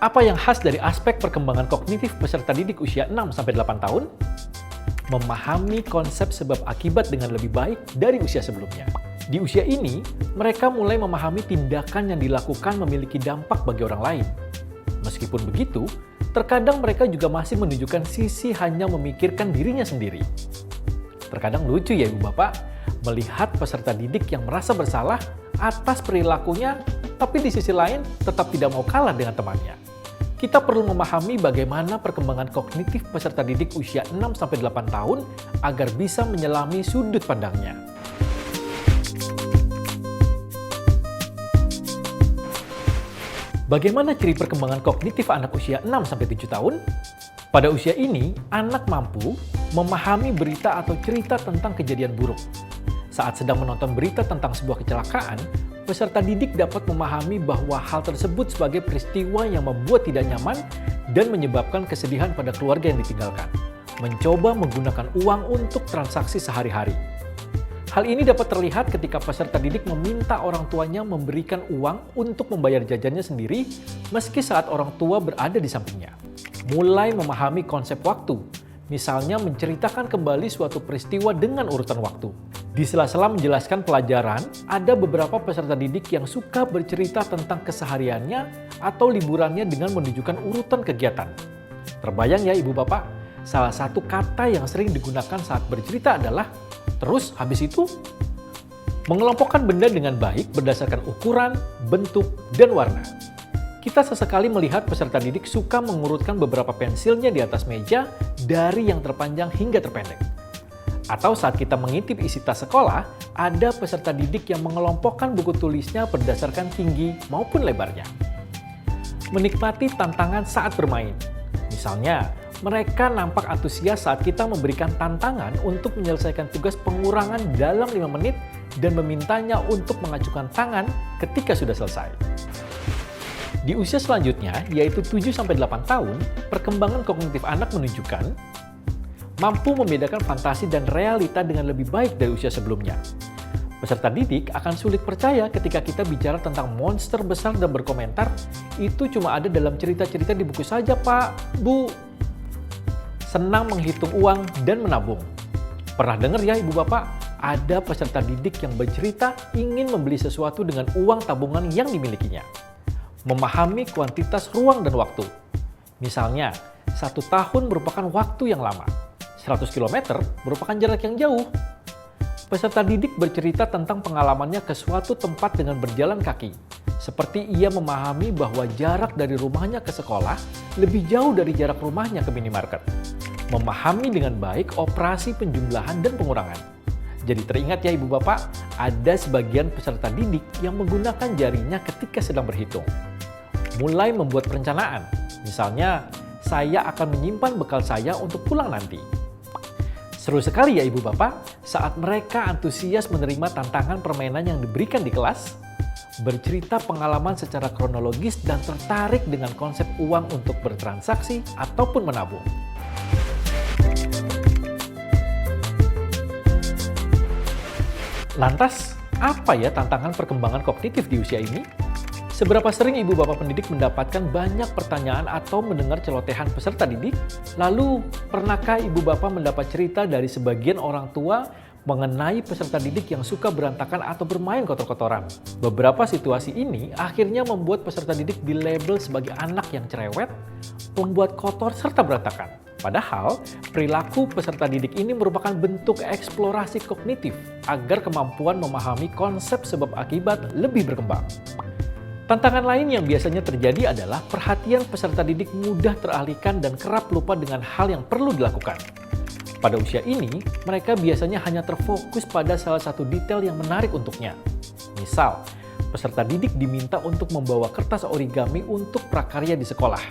Apa yang khas dari aspek perkembangan kognitif peserta didik usia 6-8 tahun? Memahami konsep sebab akibat dengan lebih baik dari usia sebelumnya. Di usia ini, mereka mulai memahami tindakan yang dilakukan memiliki dampak bagi orang lain. Meskipun begitu, terkadang mereka juga masih menunjukkan sisi hanya memikirkan dirinya sendiri. Terkadang lucu ya Ibu Bapak, melihat peserta didik yang merasa bersalah atas perilakunya, tapi di sisi lain tetap tidak mau kalah dengan temannya. Kita perlu memahami bagaimana perkembangan kognitif peserta didik usia 6-8 tahun agar bisa menyelami sudut pandangnya. Bagaimana ciri perkembangan kognitif anak usia 6-7 tahun? Pada usia ini, anak mampu memahami berita atau cerita tentang kejadian buruk. Saat sedang menonton berita tentang sebuah kecelakaan, peserta didik dapat memahami bahwa hal tersebut sebagai peristiwa yang membuat tidak nyaman dan menyebabkan kesedihan pada keluarga yang ditinggalkan. Mencoba menggunakan uang untuk transaksi sehari-hari. Hal ini dapat terlihat ketika peserta didik meminta orang tuanya memberikan uang untuk membayar jajannya sendiri meski saat orang tua berada di sampingnya. Mulai memahami konsep waktu, misalnya menceritakan kembali suatu peristiwa dengan urutan waktu. Di sela-sela menjelaskan pelajaran, ada beberapa peserta didik yang suka bercerita tentang kesehariannya atau liburannya dengan menunjukkan urutan kegiatan. Terbayang ya Ibu Bapak, salah satu kata yang sering digunakan saat bercerita adalah "terus habis itu?". Mengelompokkan benda dengan baik berdasarkan ukuran, bentuk, dan warna. Kita sesekali melihat peserta didik suka mengurutkan beberapa pensilnya di atas meja dari yang terpanjang hingga terpendek. Atau saat kita mengintip isi tas sekolah, ada peserta didik yang mengelompokkan buku tulisnya berdasarkan tinggi maupun lebarnya. Menikmati tantangan saat bermain. Misalnya, mereka nampak antusias saat kita memberikan tantangan untuk menyelesaikan tugas pengurangan dalam 5 menit dan memintanya untuk mengacukan tangan ketika sudah selesai. Di usia selanjutnya, yaitu 7-8 tahun, perkembangan kognitif anak menunjukkan mampu membedakan fantasi dan realita dengan lebih baik dari usia sebelumnya. Peserta didik akan sulit percaya ketika kita bicara tentang monster besar dan berkomentar, "Itu cuma ada dalam cerita-cerita di buku saja, Pak, Bu." Senang menghitung uang dan menabung. Pernah dengar ya Ibu Bapak, ada peserta didik yang bercerita ingin membeli sesuatu dengan uang tabungan yang dimilikinya. Memahami kuantitas ruang dan waktu. Misalnya, 1 tahun merupakan waktu yang lama. 100 km merupakan jarak yang jauh. Peserta didik bercerita tentang pengalamannya ke suatu tempat dengan berjalan kaki. Seperti ia memahami bahwa jarak dari rumahnya ke sekolah lebih jauh dari jarak rumahnya ke minimarket. Memahami dengan baik operasi penjumlahan dan pengurangan. Jadi teringat ya Ibu Bapak, ada sebagian peserta didik yang menggunakan jarinya ketika sedang berhitung. Mulai membuat perencanaan. Misalnya, saya akan menyimpan bekal saya untuk pulang nanti. Seru sekali ya Ibu Bapak, saat mereka antusias menerima tantangan permainan yang diberikan di kelas, bercerita pengalaman secara kronologis dan tertarik dengan konsep uang untuk bertransaksi ataupun menabung. Lantas, apa ya tantangan perkembangan kognitif di usia ini? Seberapa sering Ibu Bapak pendidik mendapatkan banyak pertanyaan atau mendengar celotehan peserta didik? Lalu, pernahkah Ibu Bapak mendapat cerita dari sebagian orang tua mengenai peserta didik yang suka berantakan atau bermain kotor-kotoran? Beberapa situasi ini akhirnya membuat peserta didik dilabel sebagai anak yang cerewet, pembuat kotor, serta berantakan. Padahal, perilaku peserta didik ini merupakan bentuk eksplorasi kognitif agar kemampuan memahami konsep sebab akibat lebih berkembang. Tantangan lain yang biasanya terjadi adalah perhatian peserta didik mudah teralihkan dan kerap lupa dengan hal yang perlu dilakukan. Pada usia ini, mereka biasanya hanya terfokus pada salah satu detail yang menarik untuknya. Misal, peserta didik diminta untuk membawa kertas origami untuk prakarya di sekolah.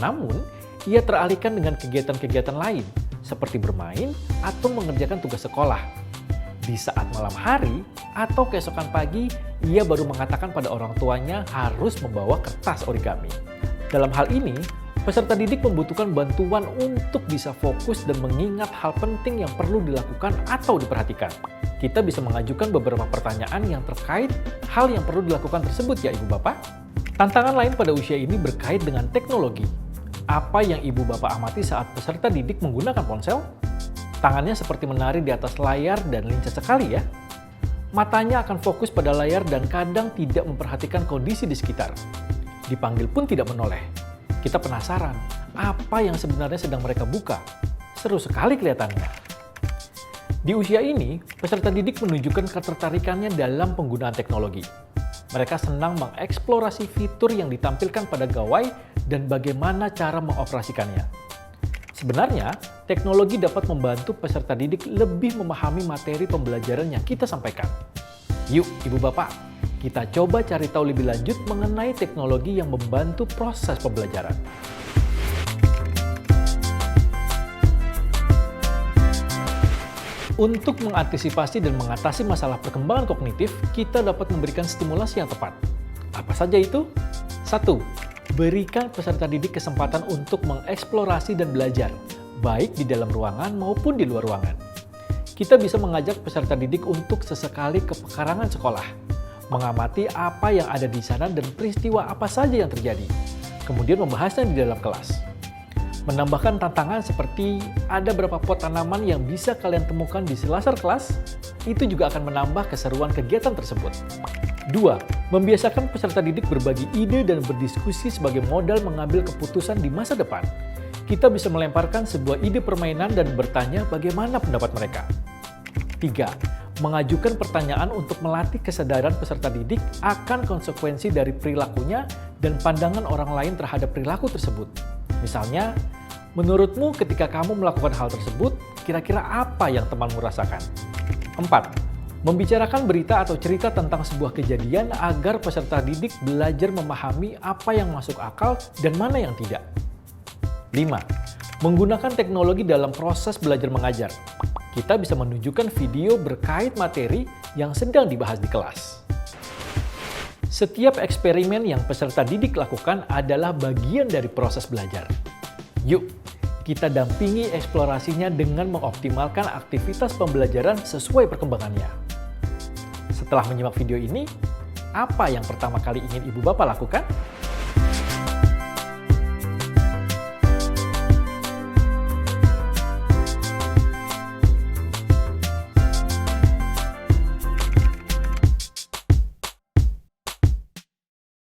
Namun, ia teralihkan dengan kegiatan-kegiatan lain, seperti bermain atau mengerjakan tugas sekolah. Di saat malam hari atau keesokan pagi, ia baru mengatakan pada orang tuanya harus membawa kertas origami. Dalam hal ini, peserta didik membutuhkan bantuan untuk bisa fokus dan mengingat hal penting yang perlu dilakukan atau diperhatikan. Kita bisa mengajukan beberapa pertanyaan yang terkait hal yang perlu dilakukan tersebut ya Ibu Bapak. Tantangan lain pada usia ini berkait dengan teknologi. Apa yang ibu bapak amati saat peserta didik menggunakan ponsel? Tangannya seperti menari di atas layar dan lincah sekali ya. Matanya akan fokus pada layar dan kadang tidak memperhatikan kondisi di sekitar. Dipanggil pun tidak menoleh. Kita penasaran, apa yang sebenarnya sedang mereka buka? Seru sekali kelihatannya. Di usia ini, peserta didik menunjukkan ketertarikannya dalam penggunaan teknologi. Mereka senang mengeksplorasi fitur yang ditampilkan pada gawai dan bagaimana cara mengoperasikannya. Sebenarnya, teknologi dapat membantu peserta didik lebih memahami materi pembelajaran yang kita sampaikan. Yuk, Ibu Bapak, kita coba cari tahu lebih lanjut mengenai teknologi yang membantu proses pembelajaran. Untuk mengantisipasi dan mengatasi masalah perkembangan kognitif, kita dapat memberikan stimulasi yang tepat. Apa saja itu? 1. Berikan peserta didik kesempatan untuk mengeksplorasi dan belajar, baik di dalam ruangan maupun di luar ruangan. Kita bisa mengajak peserta didik untuk sesekali ke pekarangan sekolah, mengamati apa yang ada di sana dan peristiwa apa saja yang terjadi, kemudian membahasnya di dalam kelas. Menambahkan tantangan seperti ada berapa pot tanaman yang bisa kalian temukan di selasar kelas, itu juga akan menambah keseruan kegiatan tersebut. 2. Membiasakan peserta didik berbagi ide dan berdiskusi sebagai modal mengambil keputusan di masa depan. Kita bisa melemparkan sebuah ide permainan dan bertanya bagaimana pendapat mereka. 3. Mengajukan pertanyaan untuk melatih kesadaran peserta didik akan konsekuensi dari perilakunya dan pandangan orang lain terhadap perilaku tersebut. Misalnya, menurutmu ketika kamu melakukan hal tersebut, kira-kira apa yang temanmu rasakan? 4. Membicarakan berita atau cerita tentang sebuah kejadian agar peserta didik belajar memahami apa yang masuk akal dan mana yang tidak. 5. Menggunakan teknologi dalam proses belajar mengajar. Kita bisa menunjukkan video berkait materi yang sedang dibahas di kelas. Setiap eksperimen yang peserta didik lakukan adalah bagian dari proses belajar. Yuk, kita dampingi eksplorasinya dengan mengoptimalkan aktivitas pembelajaran sesuai perkembangannya. Setelah menyimak video ini, apa yang pertama kali ingin Ibu Bapak lakukan?